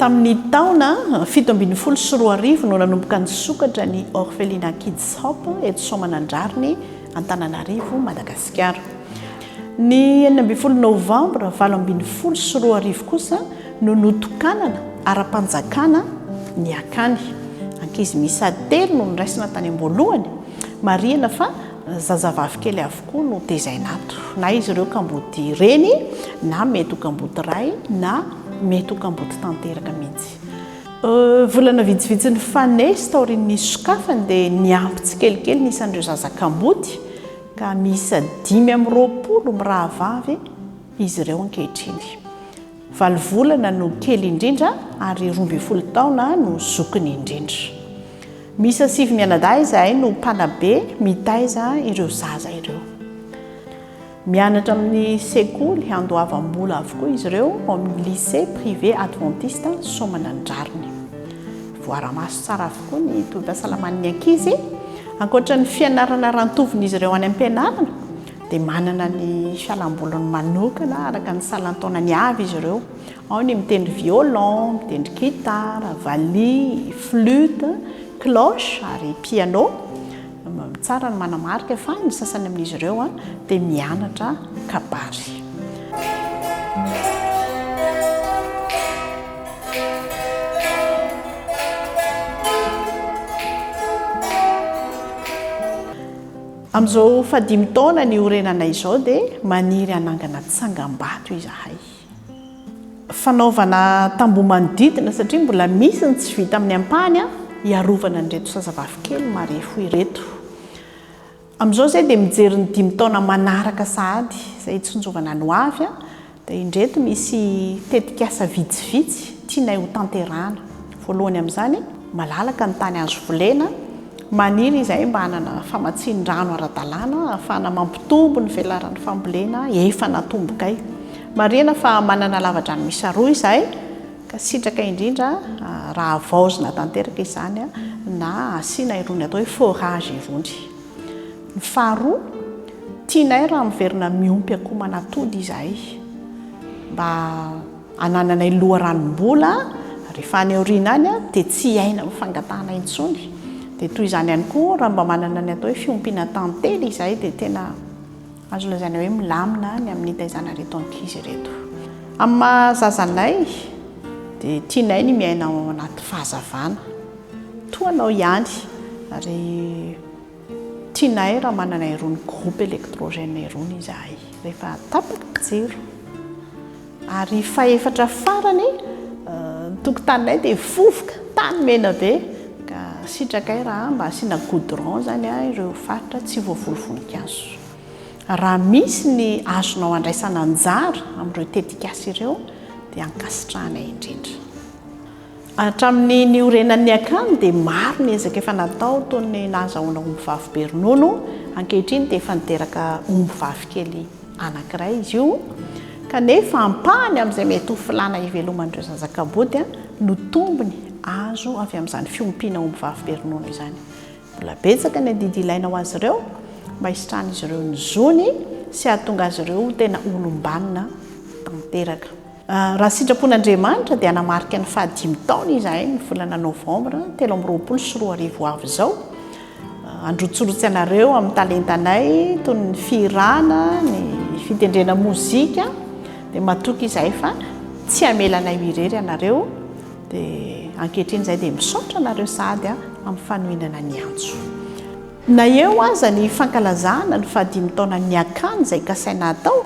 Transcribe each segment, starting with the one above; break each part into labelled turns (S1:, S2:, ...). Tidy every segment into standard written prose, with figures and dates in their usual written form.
S1: tamin'ny taona 17 no nanomboka ny sokatra ny Orphelinat Kids Hop eto Soamanandrariny Antananarivo Madagasikara. Ny 19 Novambra 17 kosa no notokanana ara-panjakana ny akany. Ankizy misa 3 no niraisina tany am-boalohany, marihana fa zazavavy kely avokoa no tezaina ato, na izy ireo kamboty reny na mety ho kamboty ray na mety ho kamboty tanteraka mihitsy. Volana vitsivitsy ny fanesy taorin'ny sokafany dia niampy tsikelikely nisan'ireo zazakamboty ka miisa 520 mirahavavy izy ireo ankehitriny. 9 volana no kely indrindra ary 12 taona no zokiny indrindra. Misa 7 mianadahy izahay no mpanabe mitaiza ireo zaza ireo. Mianatra amin'ny sekoly andoavam-bola avokoa izy ireo amin'ny lycée privé adventiste Soamanandrariny. Voaramaso tsara avokoa ny toeram-pasalaman'ny ankizy. Ankoatra ny fianarana rantoviny ireo any am-pianarana dia manana ny fialambolony manokana araka ny salantaonany avy izy ireo. Ao ny mitendry violon, mitendry gitara, valiha, flûte, cloche ary piano. Tsara ny manamarika fa ny sasany amin'izy ireo dia mianatra kabary. Amin'izao 15 taona ny orenana izao dia maniry hanangana tsangam-bato izahay. Fanaovana tamboho manodidina satria mbola misy ny tsy vita amin'ny ampahany hiarovana an'ireto zazavavy kely marefo ireto. Amin'izao izay dia mijery ny 5 taona manaraka sahady izay tsonjovana no avy dia indreto misy tetikasa vitsivitsy tianay ho tanterahana. Voalohany amin'izany malalaka ny tany azo volena, maniry izay mba hanana famatsin-drano ara-dalàna ahafahana mampitombo ny velaran'ny fambolena efa natombokay. Marihana fa manana lavadrano misa 2 izahay ka sitraka indrindra raha vaozina tanteraka izany na asiana irony atao hoe forage irony. Ny faharoa, tianay raha miverina miompy akoho manatody izahay mba hanananay loharanom-bola rehefa any aoriana any dia tsy aina mifangatahana intsony. Dia toy izany ihany koa raha mba manana ny atao hoe fiompiana tantely izahay dia tena azo lazaina hoe milamina ny amin'ny taizana reto ankizy reto. Amin'ny mahazazanay dia tianay ny miaina ao anaty fahazavana toa anao ihany ary tianay raha manana irony groupe électrogène irony izahay rehefa tapaka jiro. Ary faefatra farany tokotaninay dia vovoka tany mena be ka sitrakay raha mba asiana goudron zany ireo faritra tsy voavolovonikazo. Raha misy ny azonao andraisana anjara amin'ireo tetikasa ireo dia ankasitrahanay indrindra. Hatramin'ny niorenan'ny akany dia maro ny ezaka efa natao toy ny nahazahoana ombivavy be ronono. Ankehitriny dia efa niteraka ombivavy kely anankiray izy io kanefa ampahany amin'izay mety ho filana iveloman'ireo zazakaboty no tombony azo avy amin'izany fiompiana ombivavy be ronono izany. Mbola betsaka ny adidy ilaina ho azy ireo mba hisitrahana izy ireo ny zony sy hahatonga azy ireo tena olombanina tanteraka. Raha sitrapon'Andriamanitra dia hanamarika ny 15 taona izahay ny volana Novambra 2024 avy izao. Androtsorotsy anareo amin'ny talentanay toy ny fihirana, ny fitendrena mozika dia matoky izahay fa tsy hamelanay irery anareo dia ankehitriny izay dia misaotra anareo sahady amin'ny fanohinana ny antso. Na eo aza ny fankalazahana ny 15 taona ny akany izay kasaina atao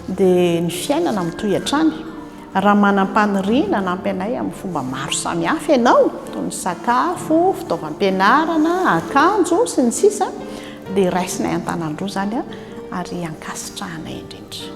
S1: dia ny fiainana mitohy hatrany. Raha manam-paniriana nampy anay amin'ny fomba maro samihafa ianao toy ny sakafo, fitaovam-pianarana, akanjo sy ny sisa dia raisinay an-tanandroa zany ary ankasitrahanay indrindra.